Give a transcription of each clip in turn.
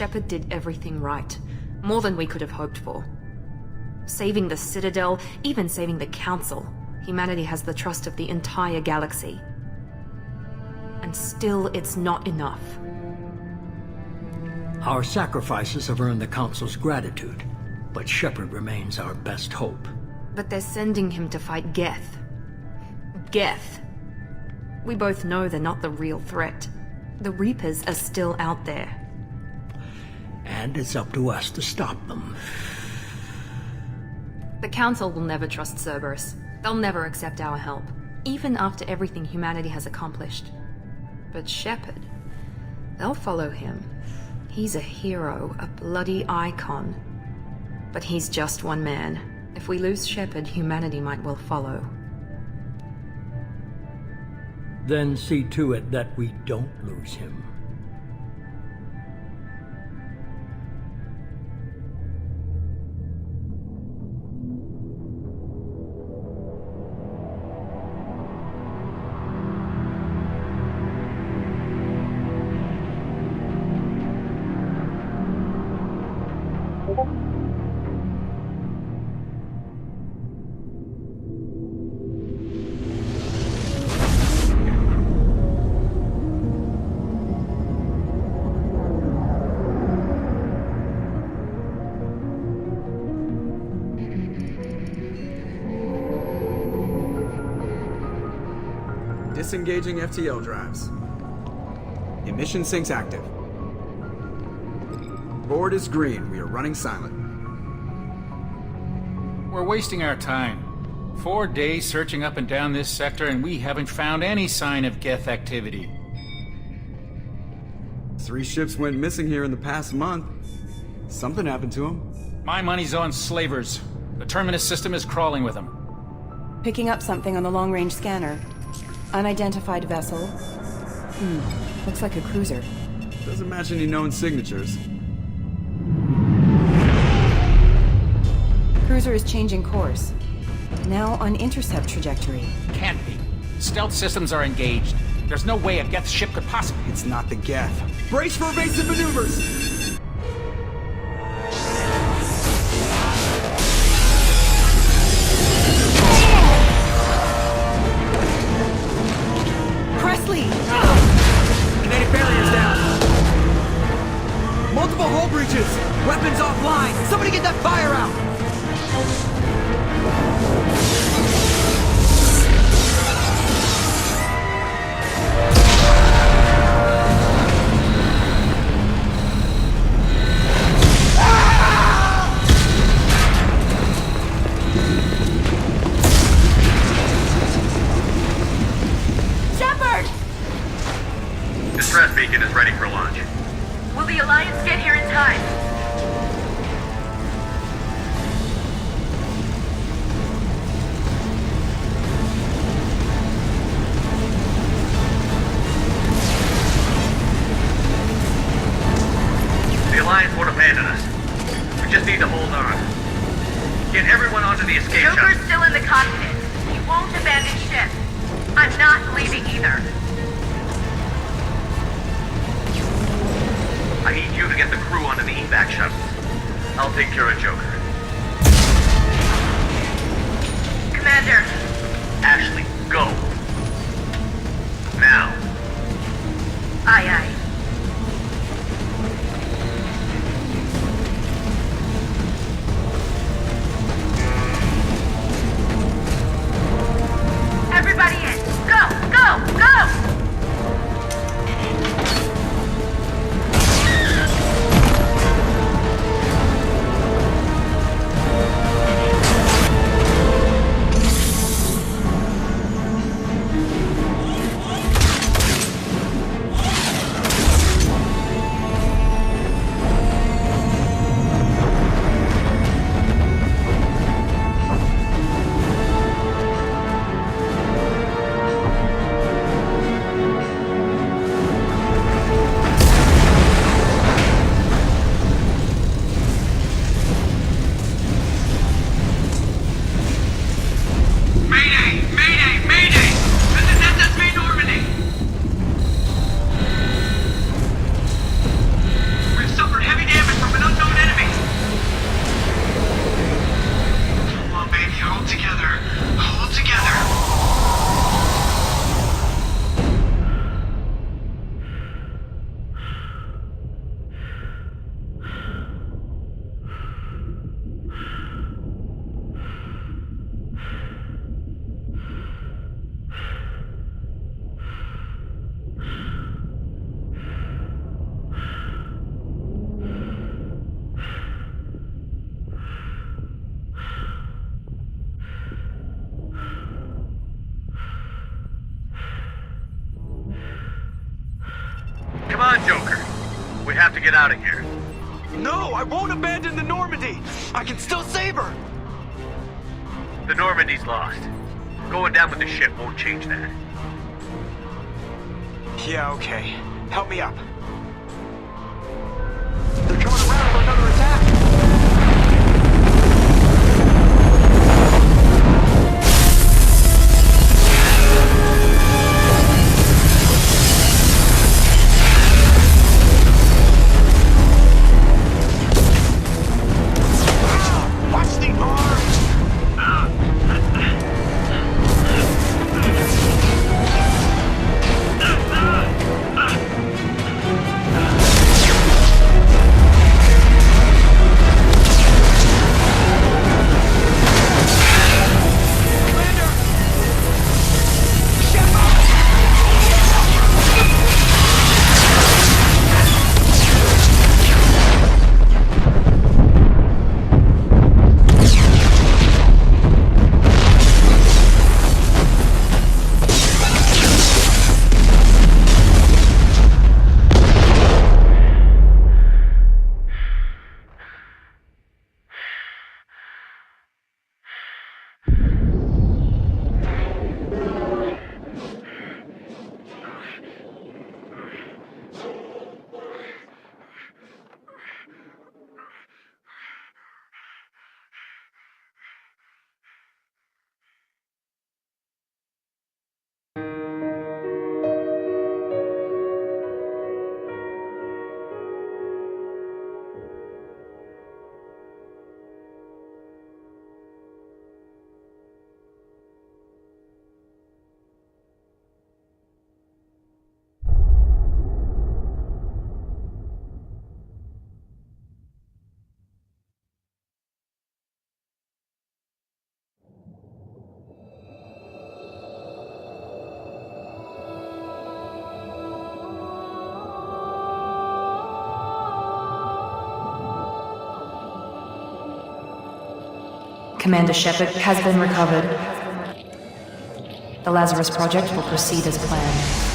Shepard did everything right. More than we could have hoped for. Saving the Citadel, even saving the Council. Humanity has the trust of the entire galaxy. And still, it's not enough. Our sacrifices have earned the Council's gratitude, but Shepard remains our best hope. But they're sending him to fight Geth. Geth. We both know they're not the real threat. The Reapers are still out there. And it's up to us to stop them. The Council will never trust Cerberus. They'll never accept our help, even after everything humanity has accomplished. But Shepard, they'll follow him. He's a hero, a bloody icon. But he's just one man. If we lose Shepard, humanity might well follow. Then see to it that we don't lose him. Disengaging FTL drives. Emission sinks active. Board is green. We are running silent. We're wasting our time. 4 days searching up and down this sector, and we haven't found any sign of Geth activity. 3 ships went missing here in the past month. Something happened to them. My money's on slavers. The Terminus system is crawling with them. Picking up something on the long-range scanner. Unidentified vessel. Looks like a cruiser. Doesn't match any known signatures. Cruiser is changing course. Now on intercept trajectory. Can't be. Stealth systems are engaged. There's no way a Geth ship could possibly... It's not the Geth. Brace for evasive maneuvers! Kinetic barriers down. Multiple hull breaches. Weapons offline. Somebody get that fire out. Distress beacon is ready for launch. Will the Alliance get here in time? The Alliance won't abandon us. We just need to hold on. Get everyone onto the escape shuttle. Joker's still in the cockpit. He won't abandon ship. I'm not leaving either. I need you to get the crew onto the evac shuttle. I'll take care of Joker. Commander. Ashley, go. Now. Aye, aye. Everybody in. Go, go, go! Come on, Joker. We have to get out of here. No, I won't abandon the Normandy. I can still save her. The Normandy's lost. Going down with the ship won't change that. Yeah, okay. Help me up. They're coming around for another attack. Watch the arms! Commander Shepard has been recovered. The Lazarus Project will proceed as planned.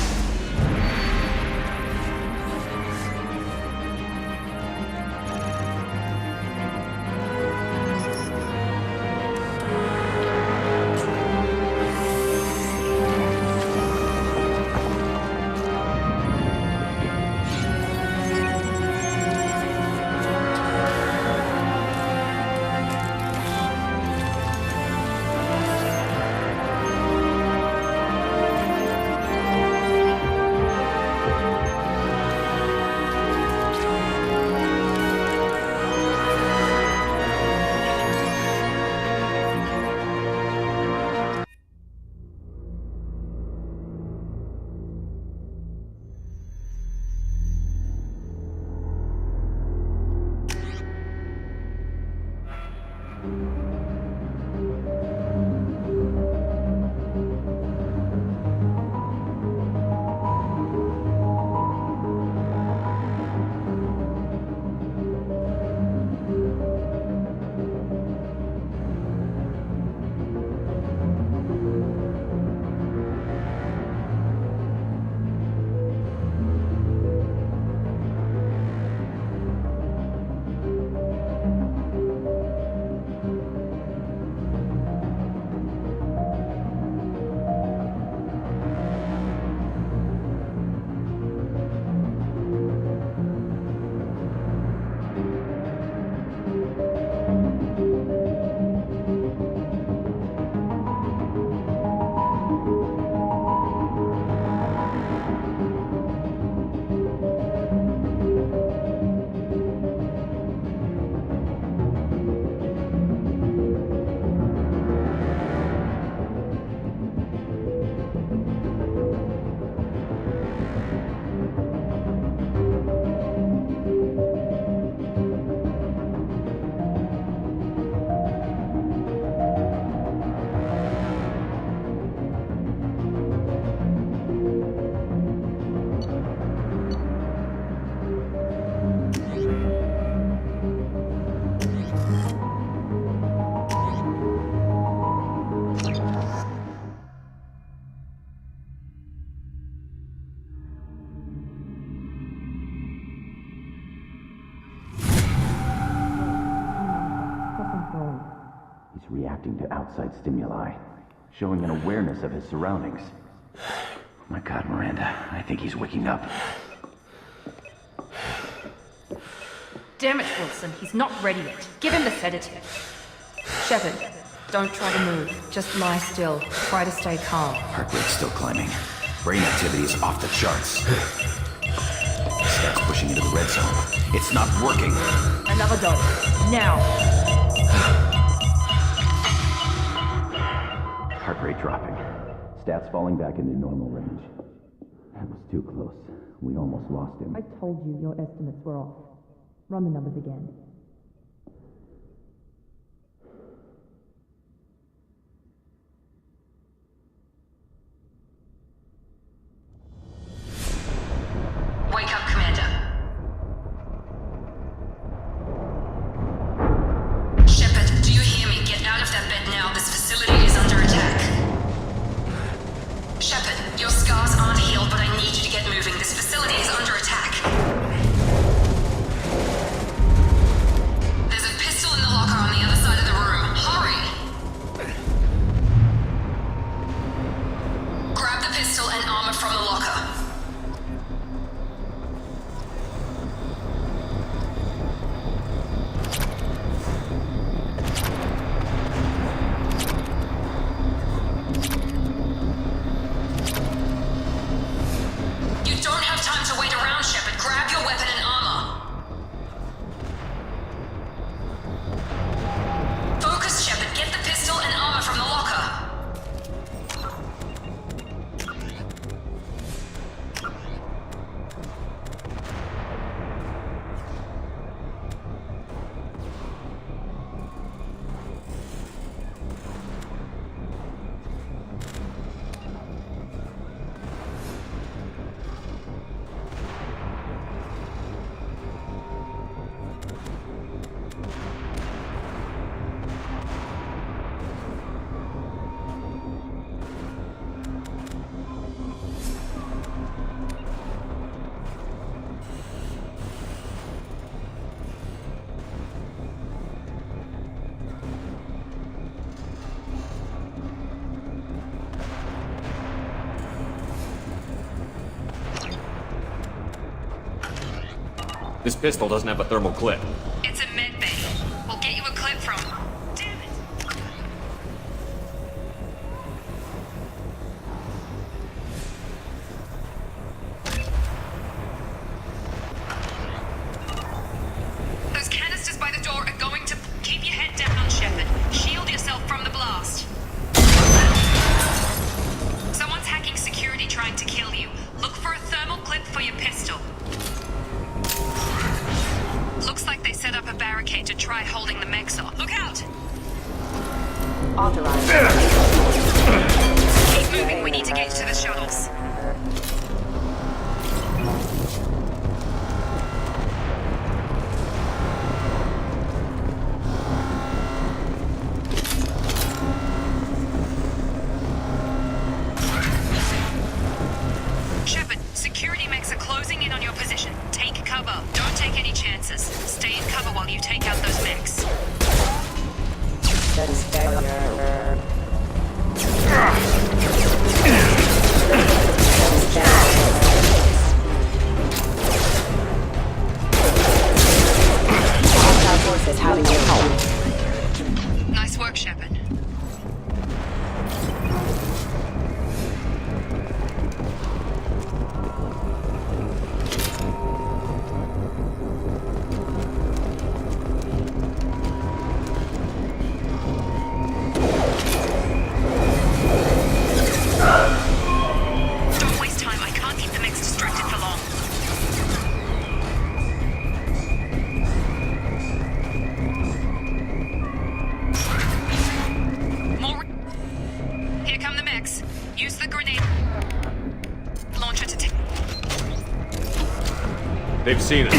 reacting to outside stimuli, showing an awareness of his surroundings. My God, Miranda, I think he's waking up. Damn it, Wilson, he's not ready yet. Give him the sedative. Shepard, don't try to move. Just lie still. Try to stay calm. Heart rate's still climbing. Brain activity is off the charts. Stats pushing into the red zone. It's not working. Another dose. Now. Heart rate dropping. Stats falling back into normal range. That was too close. We almost lost him. I told you your estimates were off. Run the numbers again. Wake up, Commander. Shepard, do you hear me? Get out of that bed now. This facility is under attack. Shepard, your scars aren't healed, but I need you to get moving. This facility is under attack. There's a pistol in the locker on the other side of the room. Hurry! Grab the pistol and armor from the locker. You don't have time to wait around, Shepard. Grab your weapon and armor. Focus, Shepard. Get the pistol and armor from the locker. This pistol doesn't have a thermal clip. It's a med bay. We'll get you a clip from. Damn it. Those canisters by the door are going to keep your head down, Shepard. Shield yourself from the blast. Someone's hacking security trying to kill you. Look for a thermal clip for your pistol. Looks like they set up a barricade to try holding the mechs off. Look out! Authorized. Keep moving, we need to get to the shuttles. Shepard, security mechs are closing in on your position. Take cover. Don't take any chances. Stay in cover while you take out those mechs. Nice work, Shepard. Don't waste time. I can't keep the mechs distracted for long. More. Here come the mechs. Use the grenade launcher to take. They've seen us.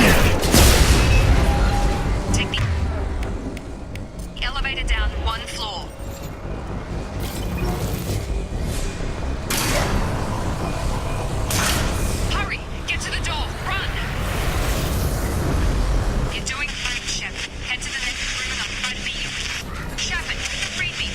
Take the elevator down one floor. Hurry! Get to the door! Run! You're doing fine, Shepard. Head to the next room and I'll try to beat you. Shepard, read me.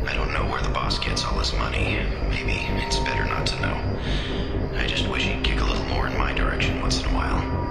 I don't know where the boss gets all this money. Maybe it's better not to know. I just wish he'd kick a little more in my direction once in a while.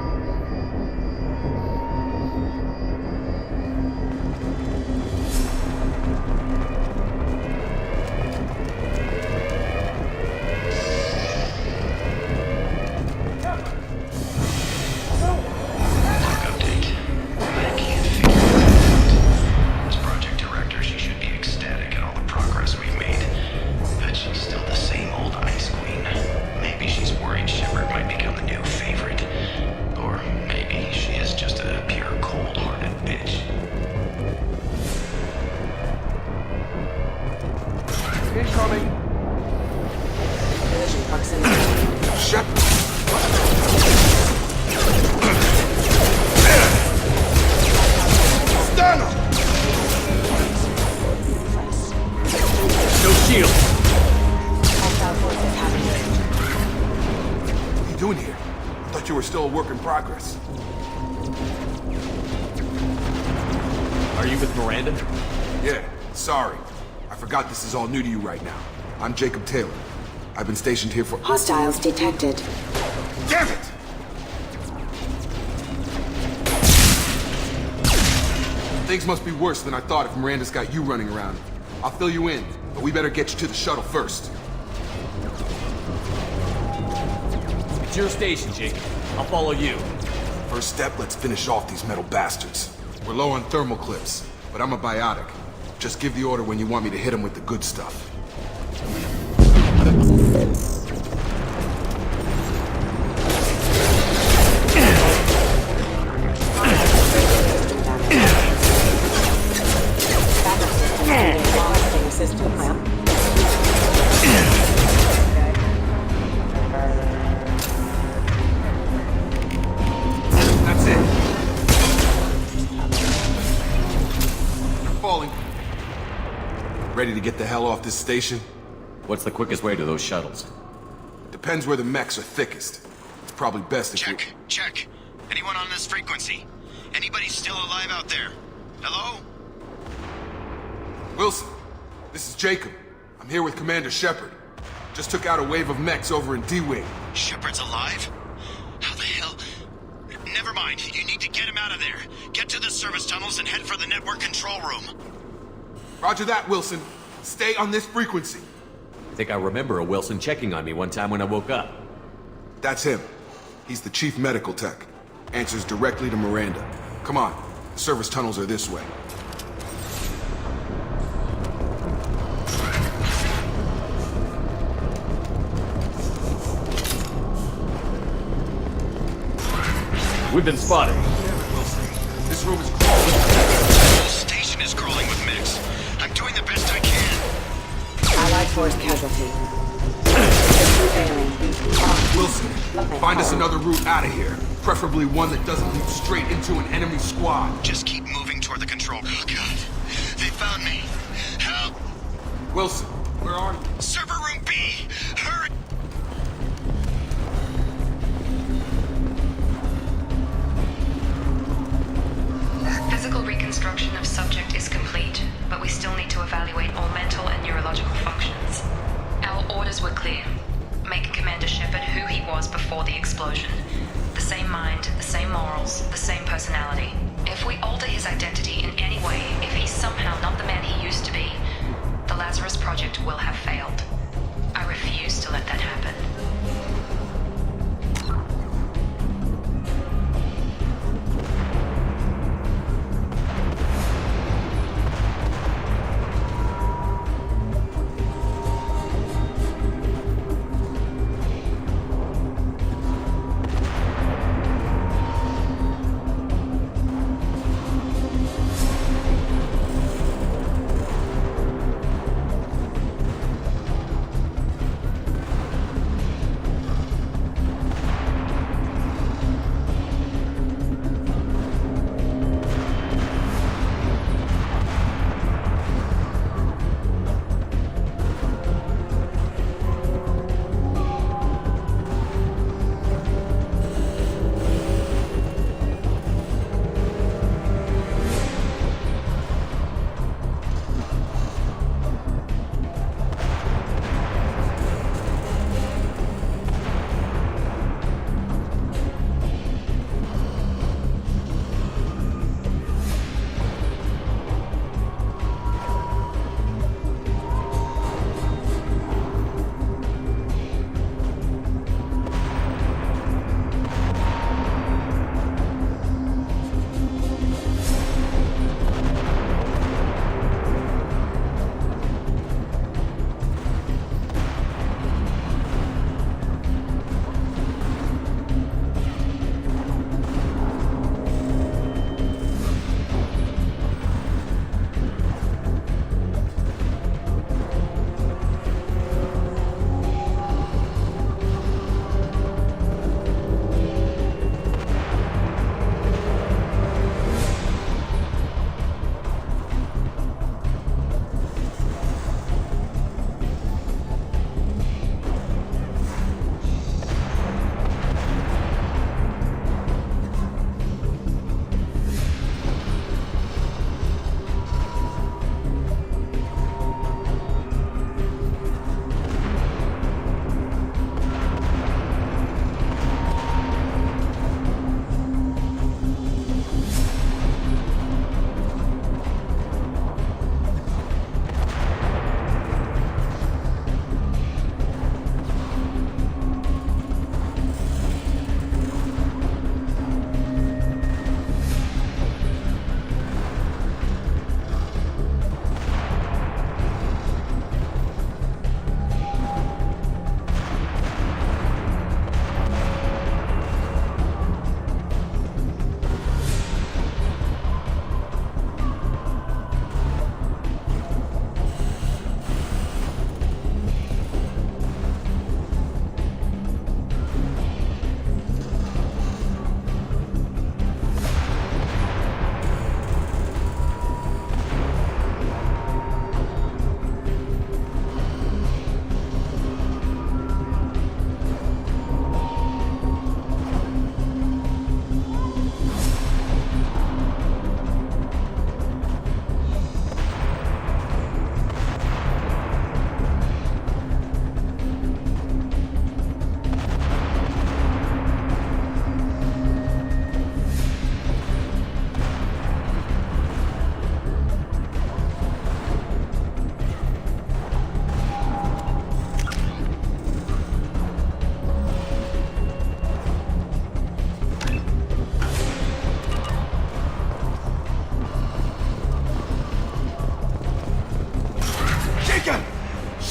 Still a work in progress. Are you with Miranda? Yeah, sorry. I forgot this is all new to you right now. I'm Jacob Taylor. I've been stationed here for— Hostiles detected. Damn it! Things must be worse than I thought if Miranda's got you running around. I'll fill you in, but we better get you to the shuttle first. It's your station, Jacob. I'll follow you. First step, let's finish off these metal bastards. We're low on thermal clips, but I'm a biotic. Just give the order when you want me to hit them with the good stuff. Ready to get the hell off this station? What's the quickest way to those shuttles? Depends where the mechs are thickest. It's probably best if Check. Check. Anyone on this frequency? Anybody still alive out there? Hello? Wilson, this is Jacob. I'm here with Commander Shepard. Just took out a wave of mechs over in D-Wing. Shepard's alive? How the hell? Never mind. You need to get him out of there. Get to the service tunnels and head for the network control room. Roger that, Wilson. Stay on this frequency. I think I remember a Wilson checking on me one time when I woke up. That's him. He's the chief medical tech. Answers directly to Miranda. Come on. The service tunnels are this way. We've been spotted. Wilson, this room is crawling. The whole station is crawling with mechs. I'm doing the best I can. Allied force casualty. Wilson, find us another route out of here. Preferably one that doesn't lead straight into an enemy squad. Just keep moving toward the control room. Oh, God. They found me. Help! Wilson, where are you? Server room B! Hurry! Physical reconstruction of subject is complete, but we still need to evaluate all mental and neurological functions. Our orders were clear. Make Commander Shepard who he was before the explosion. The same mind, the same morals, the same personality. If we alter his identity in any way, if he's somehow not the man he used to be, the Lazarus Project will have failed. I refuse to let that happen.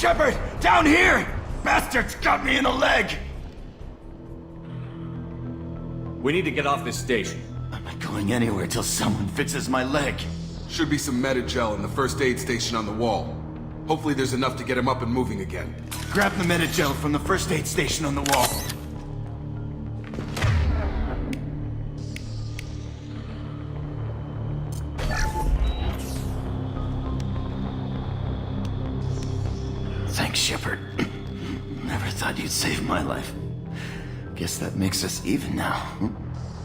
Shepard! Down here! Bastards got me in the leg! We need to get off this station. I'm not going anywhere till someone fixes my leg. Should be some Medi-gel in the first aid station on the wall. Hopefully there's enough to get him up and moving again. Grab the Medi-gel from the first aid station on the wall. Thanks, Shepard. Never thought you'd save my life. Guess that makes us even now.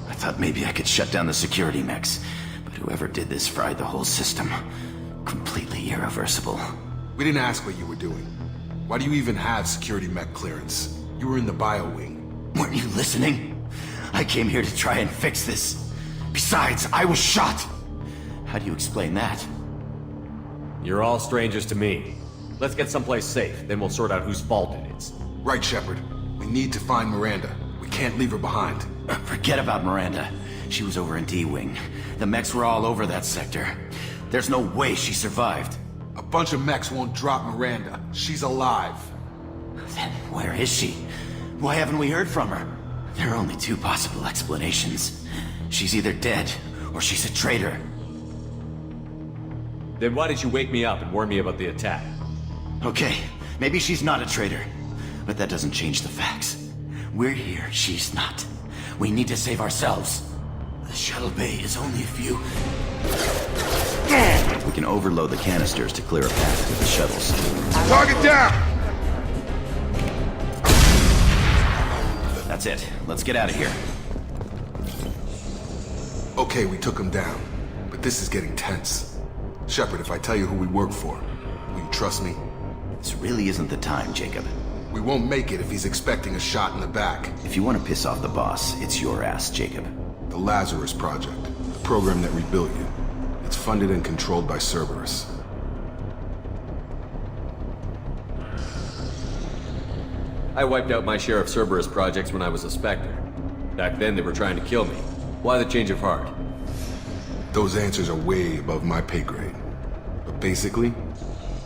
I thought maybe I could shut down the security mechs, but whoever did this fried the whole system. Completely irreversible. We didn't ask what you were doing. Why do you even have security mech clearance? You were in the bio wing. Weren't you listening? I came here to try and fix this. Besides, I was shot. How do you explain that? You're all strangers to me. Let's get someplace safe, then we'll sort out whose fault it is. Right, Shepard. We need to find Miranda. We can't leave her behind. Forget about Miranda. She was over in D-Wing. The mechs were all over that sector. There's no way she survived. A bunch of mechs won't drop Miranda. She's alive. Then where is she? Why haven't we heard from her? There are only two possible explanations. She's either dead, or she's a traitor. Then why did you wake me up and warn me about the attack? Okay, maybe she's not a traitor. But that doesn't change the facts. We're here, she's not. We need to save ourselves. The shuttle bay is only a few... We can overload the canisters to clear a path to the shuttles. Target down! That's it. Let's get out of here. Okay, we took him down. But this is getting tense. Shepard, if I tell you who we work for, will you trust me? This really isn't the time, Jacob. We won't make it if he's expecting a shot in the back. If you want to piss off the boss, it's your ass, Jacob. The Lazarus Project, the program that rebuilt you. It's funded and controlled by Cerberus. I wiped out my share of Cerberus projects when I was a Spectre. Back then they were trying to kill me. Why the change of heart? Those answers are way above my pay grade. But basically,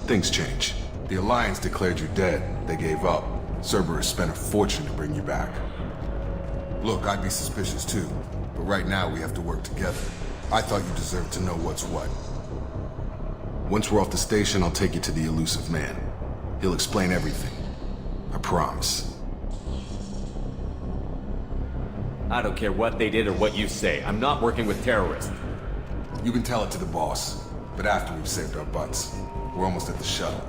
things change. The Alliance declared you dead. They gave up. Cerberus spent a fortune to bring you back. Look, I'd be suspicious too. But right now we have to work together. I thought you deserved to know what's what. Once we're off the station, I'll take you to the elusive man. He'll explain everything. I promise. I don't care what they did or what you say. I'm not working with terrorists. You can tell it to the boss. But after we've saved our butts. We're almost at the shuttle.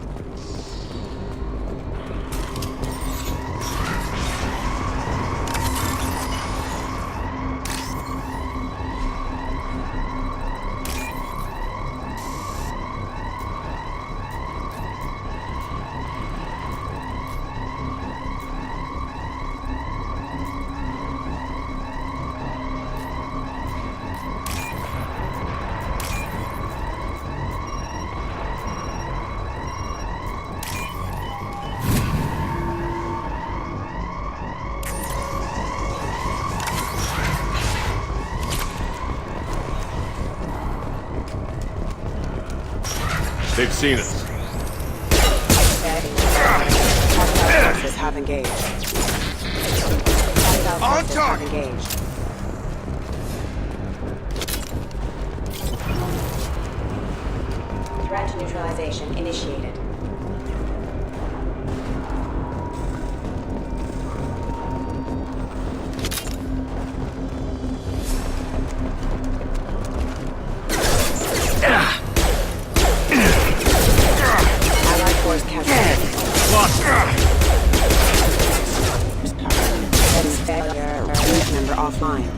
They've seen us. Forces have engaged. On target! Engaged. Threat neutralization initiated. Member offline.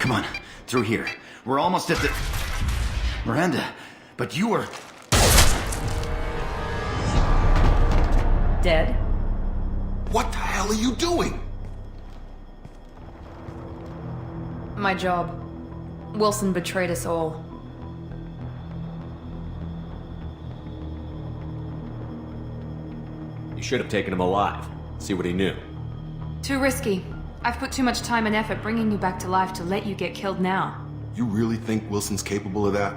Come on, through here. We're almost at the... Miranda, but you were... Dead? What the hell are you doing? My job. Wilson betrayed us all. You should have taken him alive. See what he knew. Too risky. I've put too much time and effort bringing you back to life to let you get killed now. You really think Wilson's capable of that?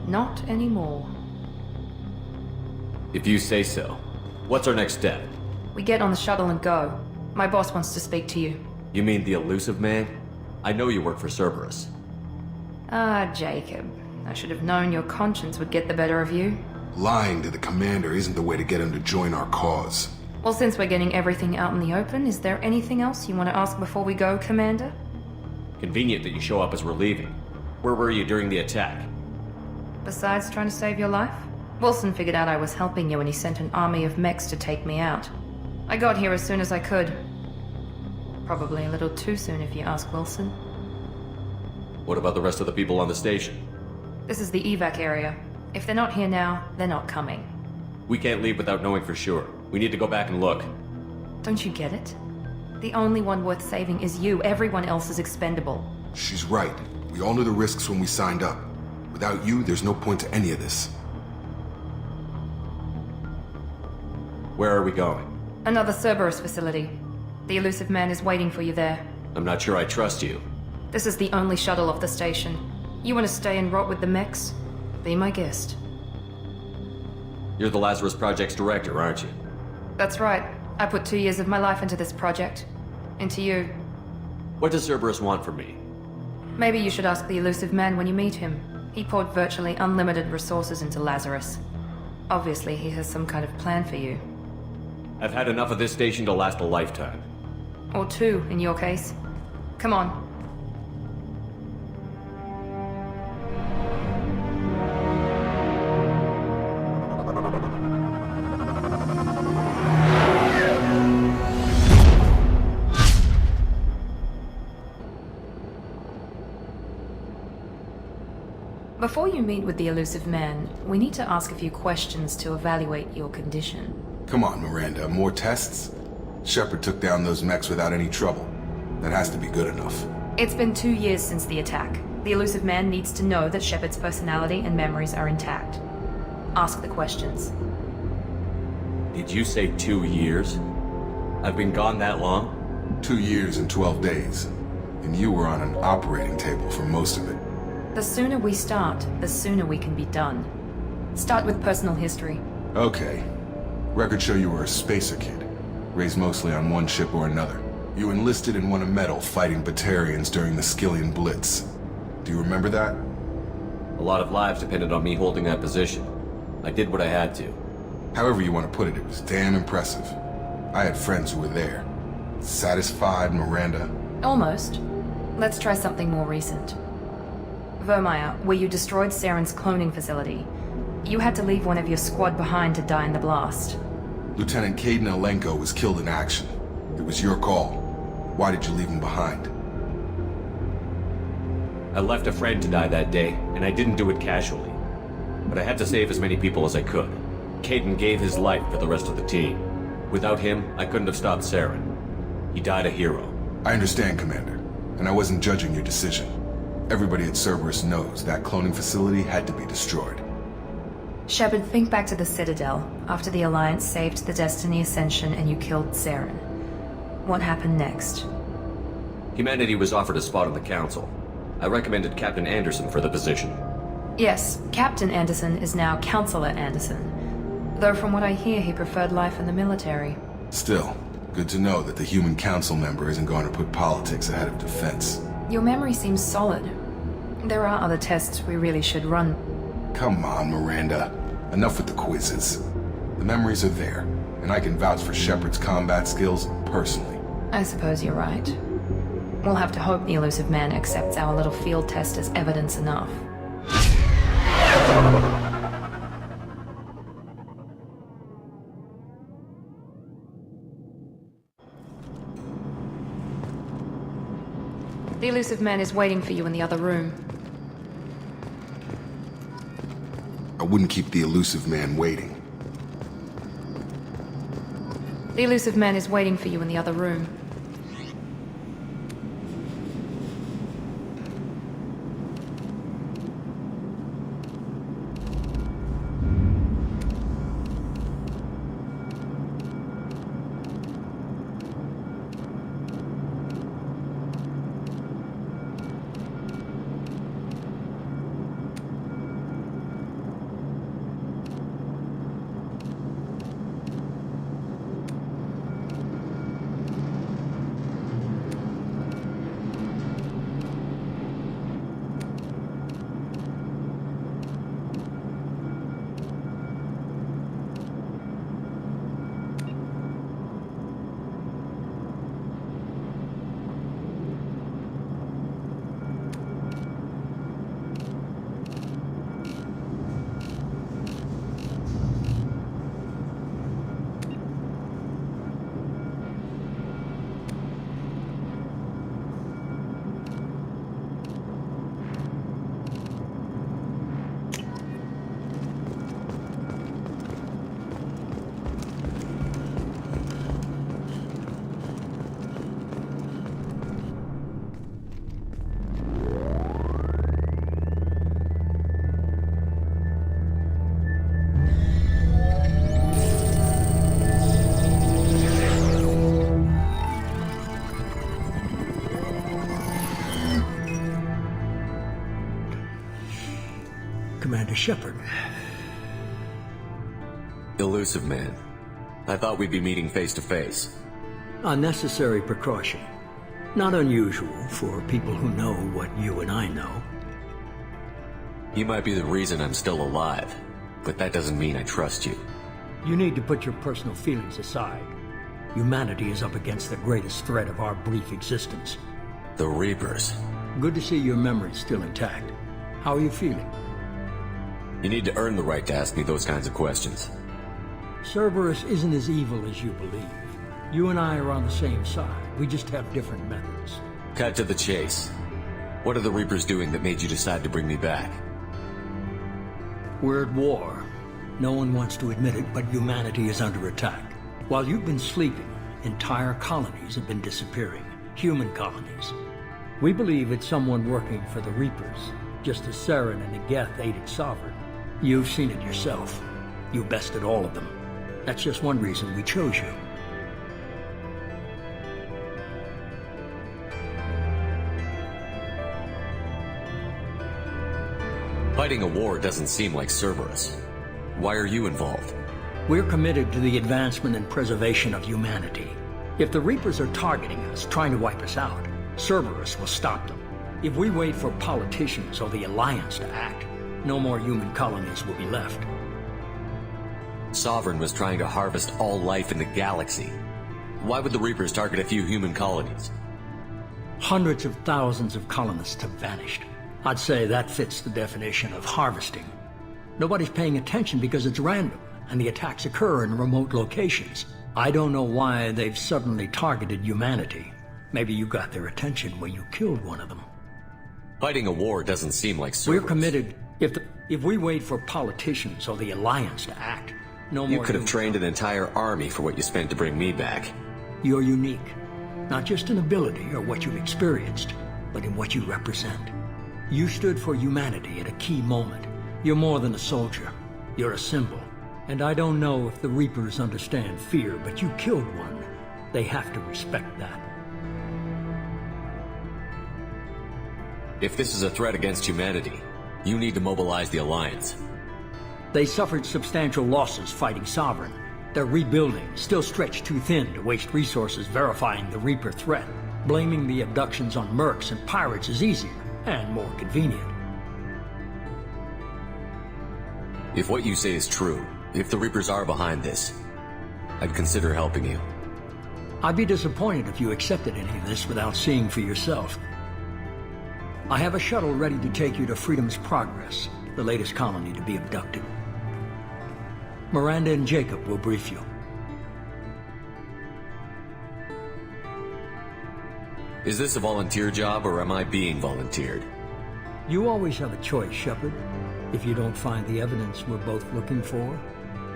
Not anymore. If you say so. What's our next step? We get on the shuttle and go. My boss wants to speak to you. You mean the elusive man? I know you work for Cerberus. Ah, Jacob. I should have known your conscience would get the better of you. Lying to the commander isn't the way to get him to join our cause. Well, since we're getting everything out in the open, is there anything else you want to ask before we go, Commander? Convenient that you show up as we're leaving. Where were you during the attack? Besides trying to save your life? Wilson figured out I was helping you and he sent an army of mechs to take me out. I got here as soon as I could. Probably a little too soon if you ask Wilson. What about the rest of the people on the station? This is the evac area. If they're not here now, they're not coming. We can't leave without knowing for sure. We need to go back and look. Don't you get it? The only one worth saving is you. Everyone else is expendable. She's right. We all knew the risks when we signed up. Without you, there's no point to any of this. Where are we going? Another Cerberus facility. The elusive man is waiting for you there. I'm not sure I trust you. This is the only shuttle off the station. You want to stay and rot with the mechs? Be my guest. You're the Lazarus Project's director, aren't you? That's right. I put 2 years of my life into this project. Into you. What does Cerberus want from me? Maybe you should ask the elusive man when you meet him. He poured virtually unlimited resources into Lazarus. Obviously, he has some kind of plan for you. I've had enough of this station to last a lifetime. Or 2, in your case. Come on. Before you meet with the elusive man, we need to ask a few questions to evaluate your condition. Come on, Miranda, more tests? Shepard took down those mechs without any trouble. That has to be good enough. It's been 2 years since the attack. The elusive man needs to know that Shepard's personality and memories are intact. Ask the questions. Did you say 2 years? I've been gone that long? 2 years and 12 days. And you were on an operating table for most of it. The sooner we start, the sooner we can be done. Start with personal history. Okay. Records show you were a spacer kid. Raised mostly on one ship or another. You enlisted and won a medal fighting Batarians during the Skillian Blitz. Do you remember that? A lot of lives depended on me holding that position. I did what I had to. However you want to put it, it was damn impressive. I had friends who were there. Satisfied, Miranda? Almost. Let's try something more recent. Vermeer, where you destroyed Saren's cloning facility. You had to leave one of your squad behind to die in the blast. Lieutenant Caden Alenko was killed in action. It was your call. Why did you leave him behind? I left a friend to die that day, and I didn't do it casually. But I had to save as many people as I could. Caden gave his life for the rest of the team. Without him, I couldn't have stopped Saren. He died a hero. I understand, Commander, and I wasn't judging your decision. Everybody at Cerberus knows that cloning facility had to be destroyed. Shepard, think back to the Citadel, after the Alliance saved the Destiny Ascension and you killed Saren. What happened next? Humanity was offered a spot on the Council. I recommended Captain Anderson for the position. Yes, Captain Anderson is now Counselor Anderson. Though from what I hear, he preferred life in the military. Still, good to know that the human council member isn't going to put politics ahead of defense. Your memory seems solid. There are other tests we really should run. Come on, Miranda. Enough with the quizzes. The memories are there, and I can vouch for Shepard's combat skills personally. I suppose you're right. We'll have to hope the elusive man accepts our little field test as evidence enough. The elusive man is waiting for you in the other room. I wouldn't keep the elusive man waiting. The elusive man is waiting for you in the other room. Commander Shepard. Elusive man. I thought we'd be meeting face to face. A necessary precaution. Not unusual for people who know what you and I know. You might be the reason I'm still alive, but that doesn't mean I trust you. You need to put your personal feelings aside. Humanity is up against the greatest threat of our brief existence. The Reapers. Good to see your memory's still intact. How are you feeling? You need to earn the right to ask me those kinds of questions. Cerberus isn't as evil as you believe. You and I are on the same side. We just have different methods. Cut to the chase. What are the Reapers doing that made you decide to bring me back? We're at war. No one wants to admit it, but humanity is under attack. While you've been sleeping, entire colonies have been disappearing. Human colonies. We believe it's someone working for the Reapers, just as Saren and Negeth aided Sovereign. You've seen it yourself. You bested all of them. That's just one reason we chose you. Fighting a war doesn't seem like Cerberus. Why are you involved? We're committed to the advancement and preservation of humanity. If the Reapers are targeting us, trying to wipe us out, Cerberus will stop them. If we wait for politicians or the Alliance to act, no more human colonies will be left. Sovereign was trying to harvest all life in the galaxy. Why would the Reapers target a few human colonies? Hundreds of thousands of colonists have vanished. I'd say that fits the definition of harvesting. Nobody's paying attention because it's random, and the attacks occur in remote locations. I don't know why they've suddenly targeted humanity. Maybe you got their attention when you killed one of them. Fighting a war doesn't seem like Cerberus. We're committed. If we wait for politicians or the Alliance to act, no more... You could have trained an entire army for what you spent to bring me back. You're unique. Not just in ability or what you've experienced, but in what you represent. You stood for humanity at a key moment. You're more than a soldier. You're a symbol. And I don't know if the Reapers understand fear, but you killed one. They have to respect that. If this is a threat against humanity, you need to mobilize the Alliance. They suffered substantial losses fighting Sovereign. They're rebuilding, still stretched too thin to waste resources verifying the Reaper threat. Blaming the abductions on mercs and pirates is easier and more convenient. If what you say is true, if the Reapers are behind this, I'd consider helping you. I'd be disappointed if you accepted any of this without seeing for yourself. I have a shuttle ready to take you to Freedom's Progress, the latest colony to be abducted. Miranda and Jacob will brief you. Is this a volunteer job, or am I being volunteered? You always have a choice, Shepard. If you don't find the evidence we're both looking for,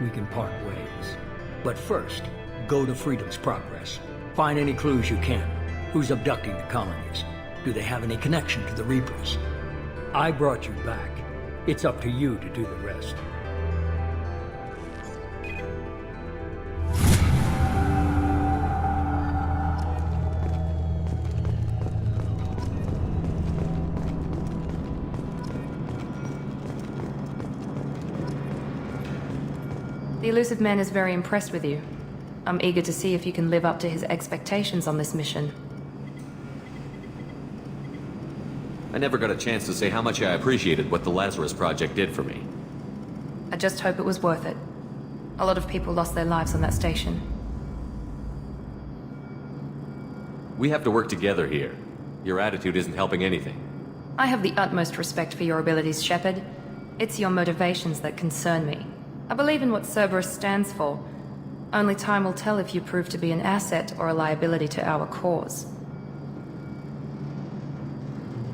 we can part ways. But first, go to Freedom's Progress. Find any clues you can. Who's abducting the colonies? Do they have any connection to the Reapers? I brought you back. It's up to you to do the rest. The Elusive Man is very impressed with you. I'm eager to see if you can live up to his expectations on this mission. I never got a chance to say how much I appreciated what the Lazarus Project did for me. I just hope it was worth it. A lot of people lost their lives on that station. We have to work together here. Your attitude isn't helping anything. I have the utmost respect for your abilities, Shepard. It's your motivations that concern me. I believe in what Cerberus stands for. Only time will tell if you prove to be an asset or a liability to our cause.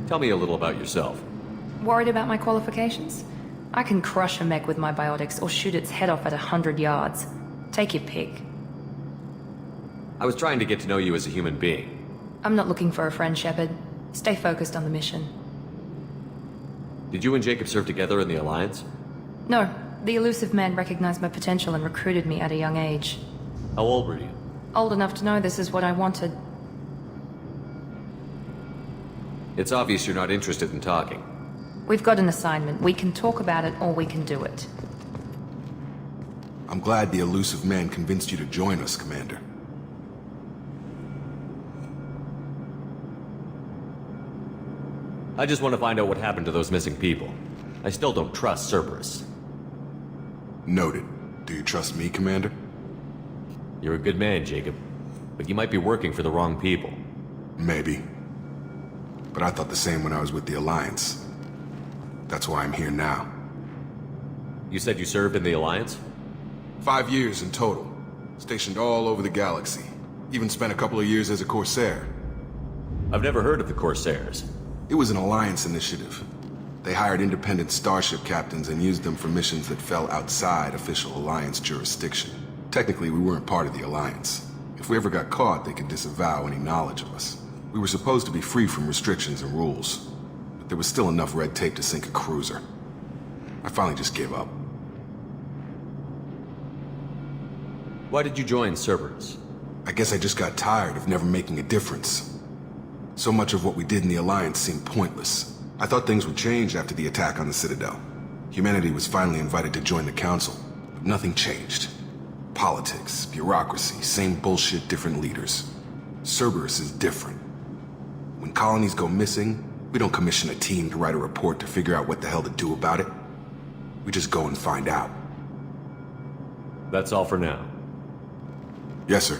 Tell me a little about yourself. Worried about my qualifications? I can crush a mech with my biotics or shoot its head off at 100 yards. Take your pick. I was trying to get to know you as a human being. I'm not looking for a friend, Shepard. Stay focused on the mission. Did you and Jacob serve together in the Alliance? No. The Elusive Man recognized my potential and recruited me at a young age. How old were you? Old enough to know this is what I wanted. It's obvious you're not interested in talking. We've got an assignment. We can talk about it or we can do it. I'm glad the Elusive Man convinced you to join us, Commander. I just want to find out what happened to those missing people. I still don't trust Cerberus. Noted. Do you trust me, Commander? You're a good man, Jacob. But you might be working for the wrong people. Maybe. But I thought the same when I was with the Alliance. That's why I'm here now. You said you served in the Alliance? 5 years in total. Stationed all over the galaxy. Even spent a couple of years as a Corsair. I've never heard of the Corsairs. It was an Alliance initiative. They hired independent starship captains and used them for missions that fell outside official Alliance jurisdiction. Technically, we weren't part of the Alliance. If we ever got caught, they could disavow any knowledge of us. We were supposed to be free from restrictions and rules, but there was still enough red tape to sink a cruiser. I finally just gave up. Why did you join Cerberus? I guess I just got tired of never making a difference. So much of what we did in the Alliance seemed pointless. I thought things would change after the attack on the Citadel. Humanity was finally invited to join the Council, but nothing changed. Politics, bureaucracy, same bullshit, different leaders. Cerberus is different. When colonies go missing, we don't commission a team to write a report to figure out what the hell to do about it. We just go and find out. That's all for now. Yes, sir.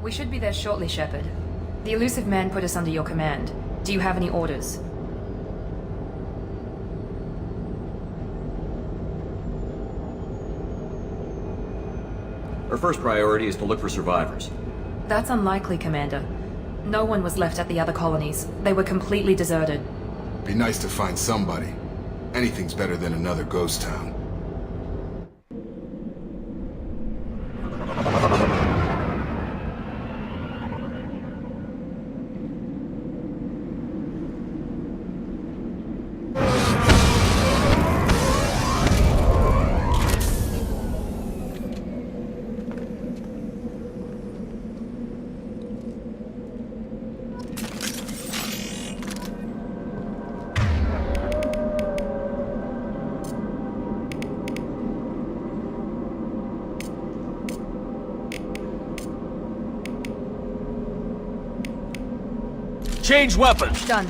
We should be there shortly, Shepard. The Elusive Man put us under your command. Do you have any orders? Our first priority is to look for survivors. That's unlikely, Commander. No one was left at the other colonies. They were completely deserted. Be nice to find somebody. Anything's better than another ghost town. change weapons. Done.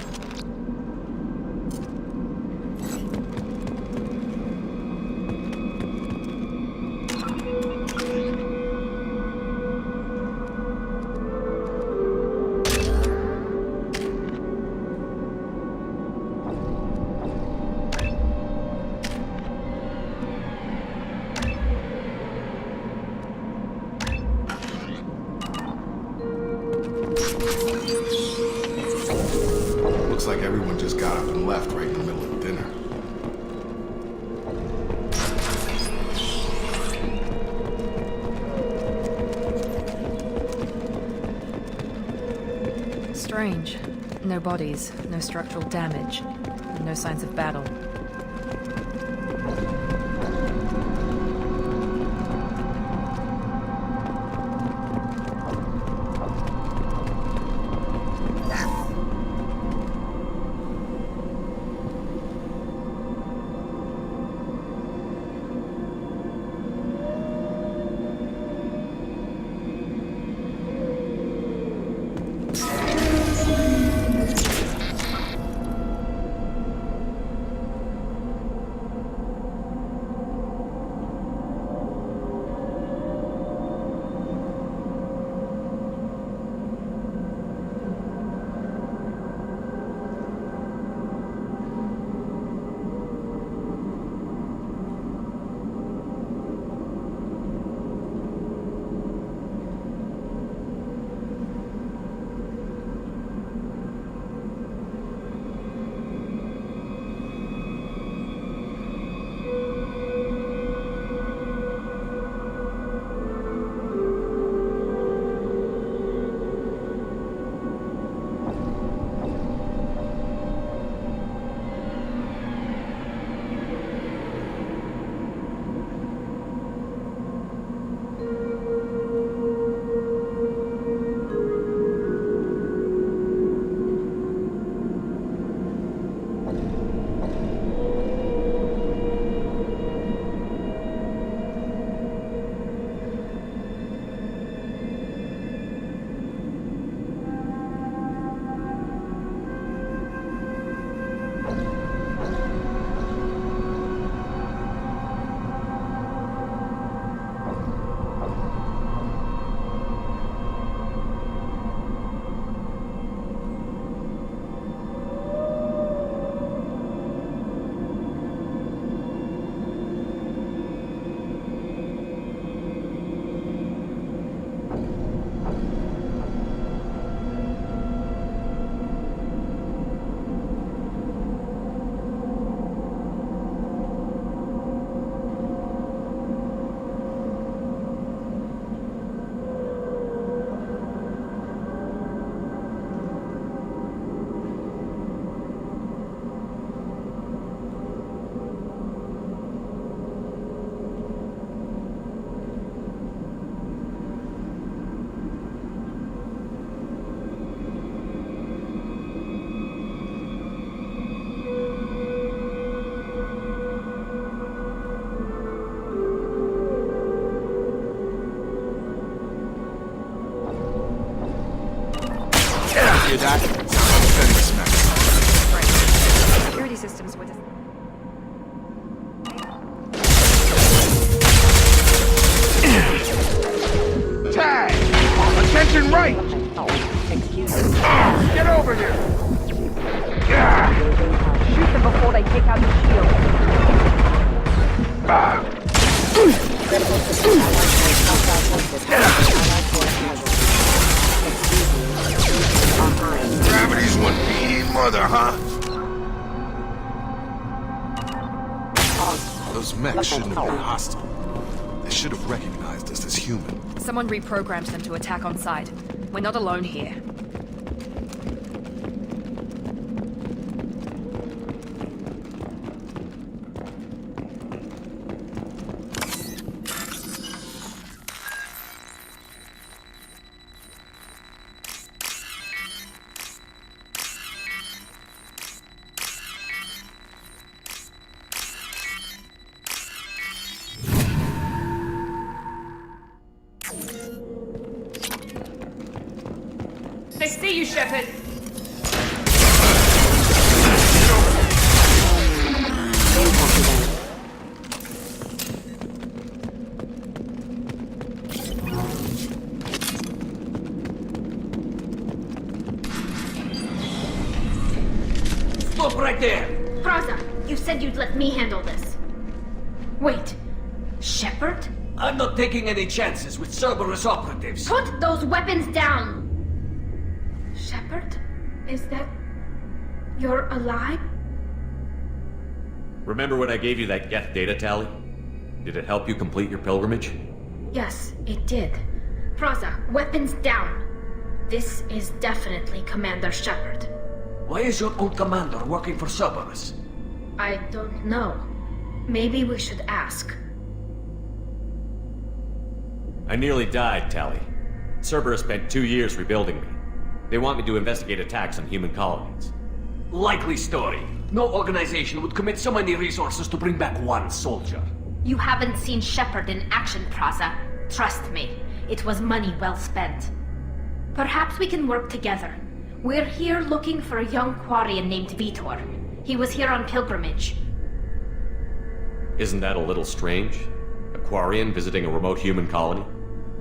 Looks like everyone just got up and left right in the middle of dinner. Strange. No bodies, no structural damage, and no signs of battle. Hear that? Steady smack. Security systems were Tag! Attention right! Get over here! Shoot them before they take out the shield. Gravity's one mean mother, huh? Those mechs shouldn't have been hostile. They should have recognized us as human. Someone reprogrammed them to attack on sight. We're not alone here. They see you, Shepard! Stop right there! Praza, you said you'd let me handle this. Wait, Shepard? I'm not taking any chances with Cerberus operatives. Put those weapons down! Shepard? Is that... you're alive? Remember when I gave you that Geth data tally? Did it help you complete your pilgrimage? Yes, it did. Praza, weapons down! This is definitely Commander Shepard. Why is your old commander working for Cerberus? I don't know. Maybe we should ask. I nearly died, Tally. Cerberus spent 2 years rebuilding me. They want me to investigate attacks on human colonies. Likely story. No organization would commit so many resources to bring back one soldier. You haven't seen Shepard in action, Praza. Trust me, it was money well spent. Perhaps we can work together. We're here looking for a young Quarian named Vitor. He was here on pilgrimage. Isn't that a little strange? A Quarian visiting a remote human colony?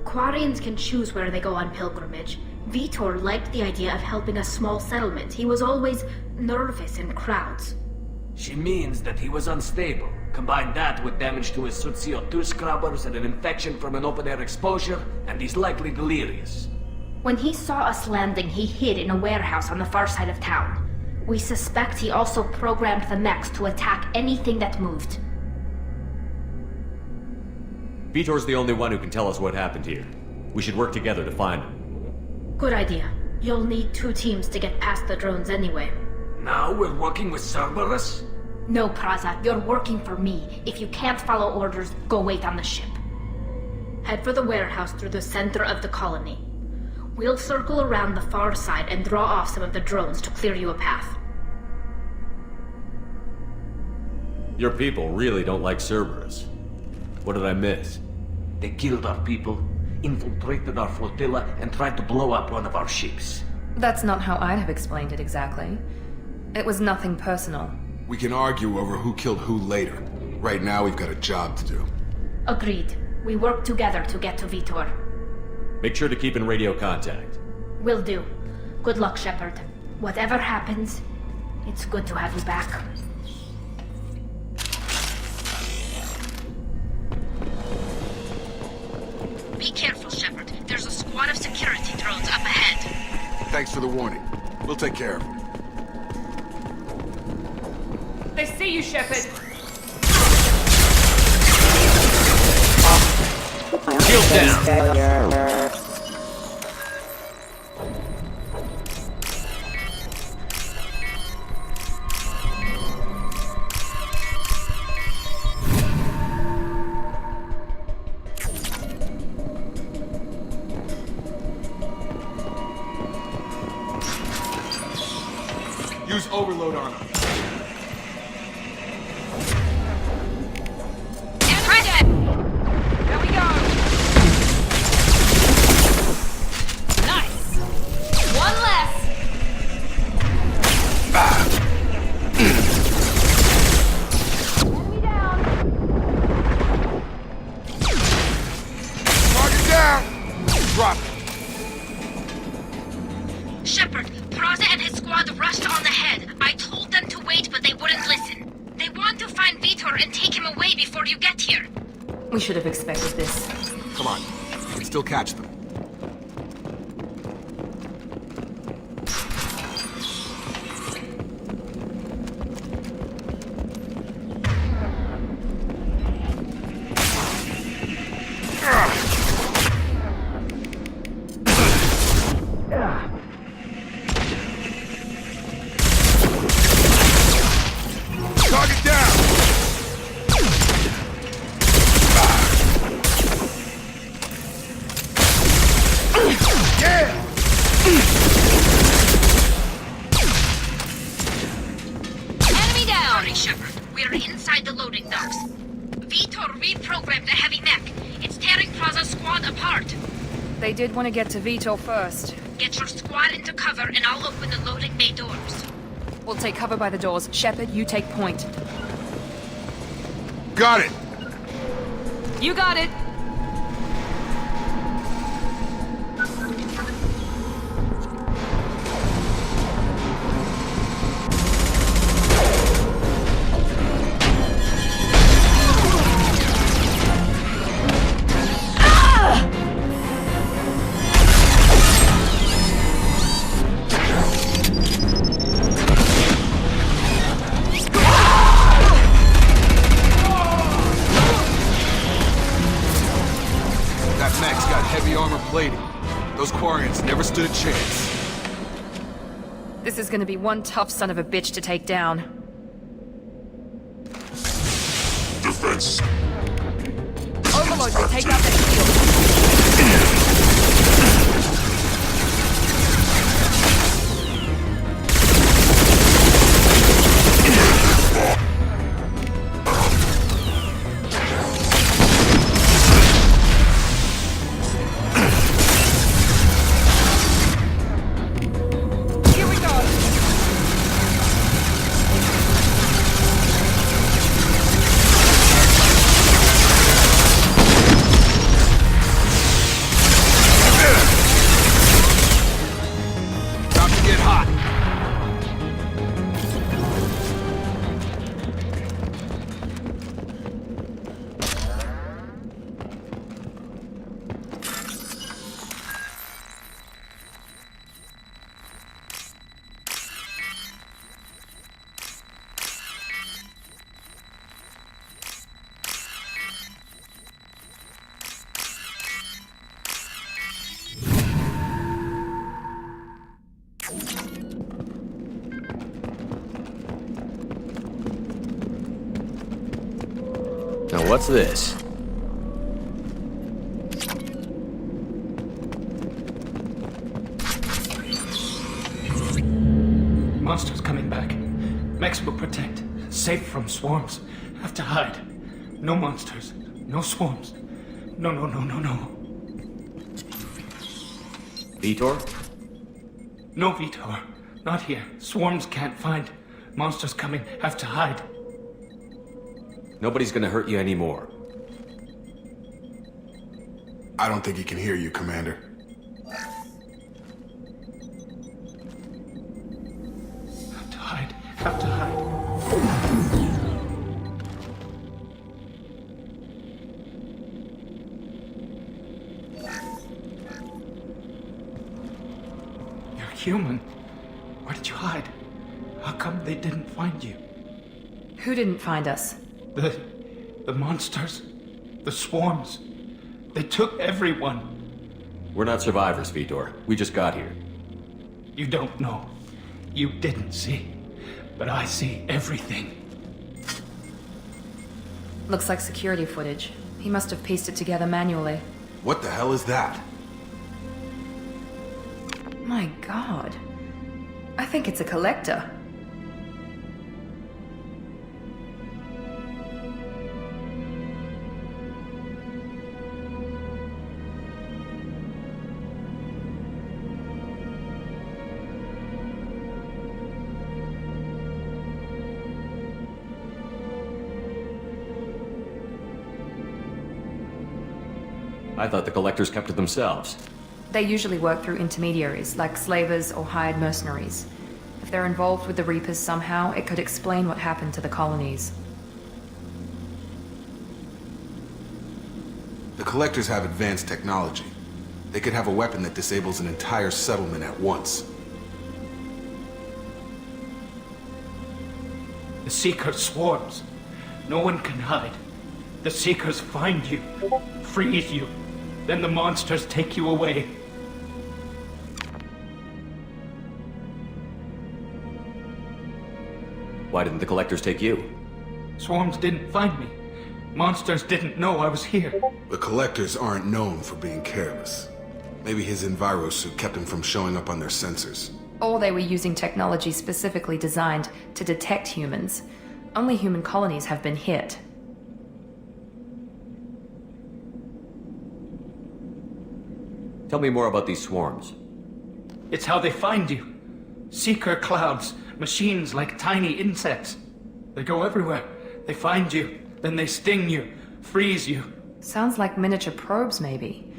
Quarians can choose where they go on pilgrimage. Vitor liked the idea of helping a small settlement. He was always nervous in crowds. She means that he was unstable. Combine that with damage to his CO2 scrubbers and an infection from an open-air exposure, and he's likely delirious. When he saw us landing, he hid in a warehouse on the far side of town. We suspect he also programmed the mechs to attack anything that moved. Vitor's the only one who can tell us what happened here. We should work together to find him. Good idea. You'll need 2 teams to get past the drones anyway. Now we're working with Cerberus? No, Praza, you're working for me. If you can't follow orders, go wait on the ship. Head for the warehouse through the center of the colony. We'll circle around the far side and draw off some of the drones to clear you a path. Your people really don't like Cerberus. What did I miss? They killed our people, infiltrated our flotilla, and tried to blow up one of our ships. That's not how I'd have explained it exactly. It was nothing personal. We can argue over who killed who later. Right now, we've got a job to do. Agreed. We work together to get to Vitor. Make sure to keep in radio contact. Will do. Good luck, Shepard. Whatever happens, it's good to have you back. Be careful, Shepard. There's a squad of security drones up ahead. Thanks for the warning. We'll take care of them. They see you, Shepard. Shield down. Use overload on them. There we go. Nice. One less. Enemy down. Target down. Drop it. Shepard, Praza and his squad rushed on ahead. I told them to wait, but they wouldn't listen. They want to find Vitor and take him away before you get here. We should have expected this. Come on. We can still catch them. Target down. Yeah. Enemy down! Sorry, Shepard. We're inside the loading docks. Vitor reprogrammed the heavy mech. It's tearing Praza's squad apart. They did want to get to Vitor first. Get your squad into cover and I'll open the loading bay doors. We'll take cover by the doors. Shepard, you take point. Got it. You got it. played it. Those Quarians never stood a chance. This is gonna be one tough son of a bitch to take down. Defense. Overlord will take out the shield. Now what's this? Monsters coming back. Mechs will protect. Safe from swarms. Have to hide. No monsters. No swarms. No. Vitor? No, Vitor. Not here. Swarms can't find. Monsters coming. Have to hide. Nobody's gonna hurt you anymore. I don't think he can hear you, Commander. Have to hide. Have to hide. You're human. Where did you hide? How come they didn't find you? Who didn't find us? The monsters. The swarms. They took everyone. We're not survivors, Vitor. We just got here. You don't know. You didn't see. But I see everything. Looks like security footage. He must have pieced it together manually. What the hell is that? My God. I think it's a collector. I thought the collectors kept it themselves. They usually work through intermediaries, like slavers or hired mercenaries. If they're involved with the Reapers somehow, it could explain what happened to the colonies. The collectors have advanced technology. They could have a weapon that disables an entire settlement at once. The Seeker swarms. No one can hide. The Seekers find you, freeze you. Then the monsters take you away. Why didn't the collectors take you? Swarms didn't find me. Monsters didn't know I was here. The collectors aren't known for being careless. Maybe his Enviro suit kept him from showing up on their sensors. Or they were using technology specifically designed to detect humans. Only human colonies have been hit. Tell me more about these swarms. It's how they find you. Seeker clouds, machines like tiny insects. They go everywhere. They find you, then they sting you, freeze you. Sounds like miniature probes, maybe.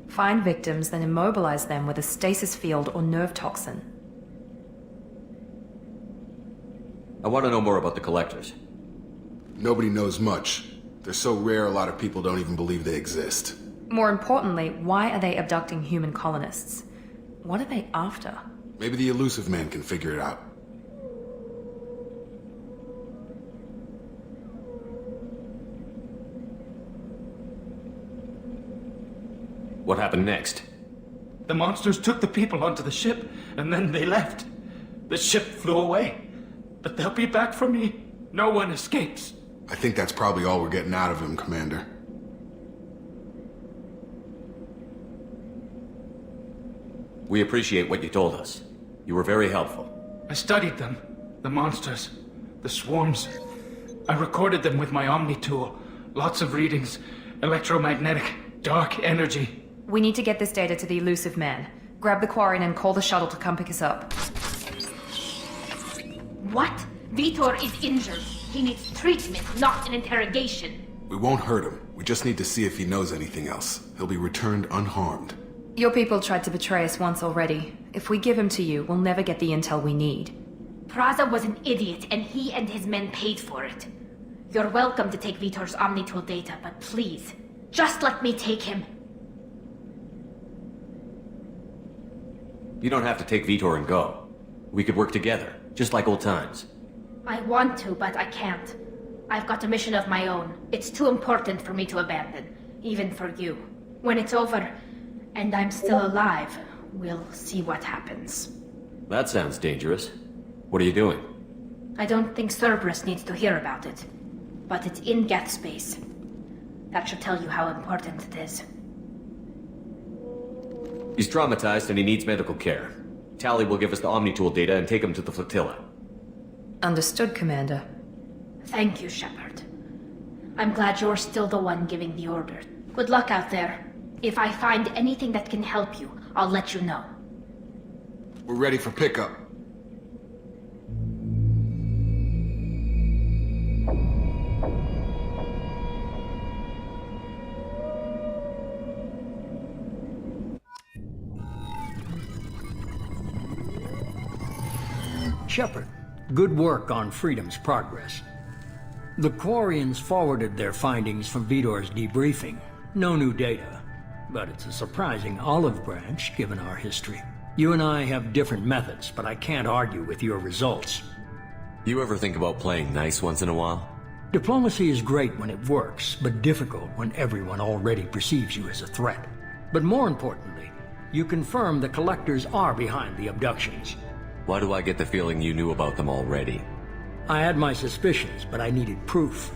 Find victims, then immobilize them with a stasis field or nerve toxin. I want to know more about the collectors. Nobody knows much. They're so rare, a lot of people don't even believe they exist. More importantly, why are they abducting human colonists? What are they after? Maybe the elusive man can figure it out. What happened next? The monsters took the people onto the ship, and then they left. The ship flew away. But they'll be back for me. No one escapes. I think that's probably all we're getting out of him, Commander. We appreciate what you told us. You were very helpful. I studied them. The monsters. The swarms. I recorded them with my Omni tool. Lots of readings. Electromagnetic. Dark energy. We need to get this data to the elusive man. Grab the Quarian and call the shuttle to come pick us up. What? Vitor is injured. He needs treatment, not an interrogation. We won't hurt him. We just need to see if he knows anything else. He'll be returned unharmed. Your people tried to betray us once already. If we give him to you, we'll never get the intel we need. Praza was an idiot, and he and his men paid for it. You're welcome to take Vitor's Omnitool data, but please, just let me take him. You don't have to take Vitor and go. We could work together, just like old times. I want to, but I can't. I've got a mission of my own. It's too important for me to abandon, even for you. When it's over, and I'm still alive, we'll see what happens. That sounds dangerous. What are you doing? I don't think Cerberus needs to hear about it, but it's in Geth space. That should tell you how important it is. He's traumatized and he needs medical care. Tally will give us the Omnitool data and take him to the flotilla. Understood, Commander. Thank you, Shepard. I'm glad you're still the one giving the order. Good luck out there. If I find anything that can help you, I'll let you know. We're ready for pickup. Shepard, good work on Freedom's progress. The Quarians forwarded their findings from Vitor's debriefing. No new data, but it's a surprising olive branch given our history. You and I have different methods, but I can't argue with your results. You ever think about playing nice once in a while? Diplomacy is great when it works, but difficult when everyone already perceives you as a threat. But more importantly, you confirm the Collectors are behind the abductions. Why do I get the feeling you knew about them already? I had my suspicions, but I needed proof.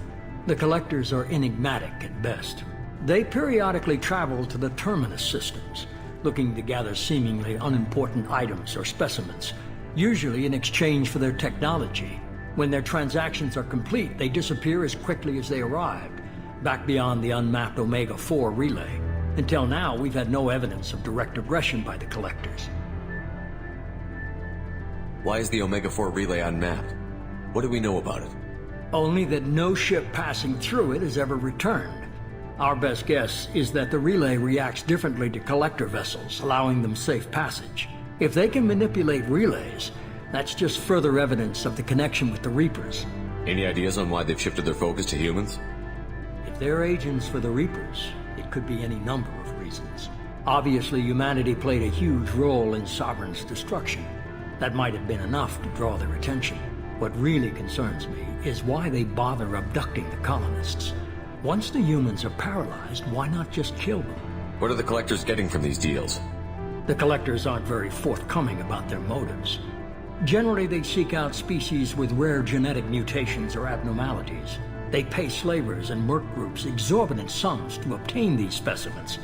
The Collectors are enigmatic at best. They periodically travel to the Terminus systems, looking to gather seemingly unimportant items or specimens, usually in exchange for their technology. When their transactions are complete, they disappear as quickly as they arrived, back beyond the unmapped Omega-4 relay. Until now, we've had no evidence of direct aggression by the Collectors. Why is the Omega-4 relay unmapped? What do we know about it? Only that no ship passing through it has ever returned. Our best guess is that the relay reacts differently to Collector vessels, allowing them safe passage. If they can manipulate relays, that's just further evidence of the connection with the Reapers. Any ideas on why they've shifted their focus to humans? If they're agents for the Reapers, it could be any number of reasons. Obviously, humanity played a huge role in Sovereign's destruction. That might have been enough to draw their attention. What really concerns me is why they bother abducting the colonists. Once the humans are paralyzed, why not just kill them? What are the Collectors getting from these deals? The Collectors aren't very forthcoming about their motives. Generally, they seek out species with rare genetic mutations or abnormalities. They pay slavers and merc groups exorbitant sums to obtain these specimens,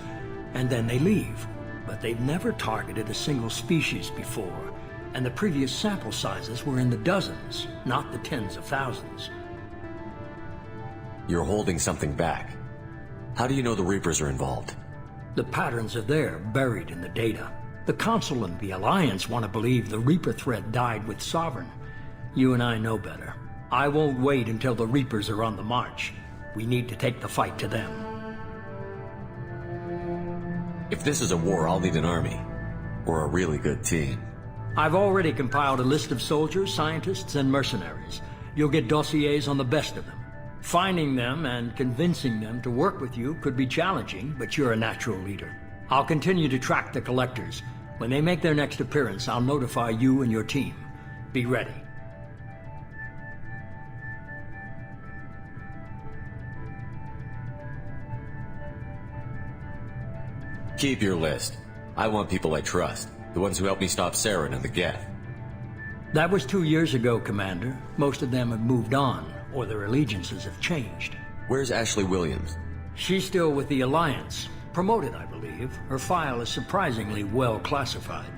and then they leave. But they've never targeted a single species before, and the previous sample sizes were in the dozens, not the tens of thousands. You're holding something back. How do you know the Reapers are involved? The patterns are there, buried in the data. The Council and the Alliance want to believe the Reaper threat died with Sovereign. You and I know better. I won't wait until the Reapers are on the march. We need to take the fight to them. If this is a war, I'll need an army. Or a really good team. I've already compiled a list of soldiers, scientists, and mercenaries. You'll get dossiers on the best of them. Finding them and convincing them to work with you could be challenging, but you're a natural leader. I'll continue to track the Collectors. When they make their next appearance, I'll notify you and your team. Be ready. Keep your list. I want people I trust. The ones who helped me stop Saren and the Geth. That was 2 years ago, Commander. Most of them have moved on, or their allegiances have changed. Where's Ashley Williams? She's still with the Alliance. Promoted, I believe. Her file is surprisingly well classified.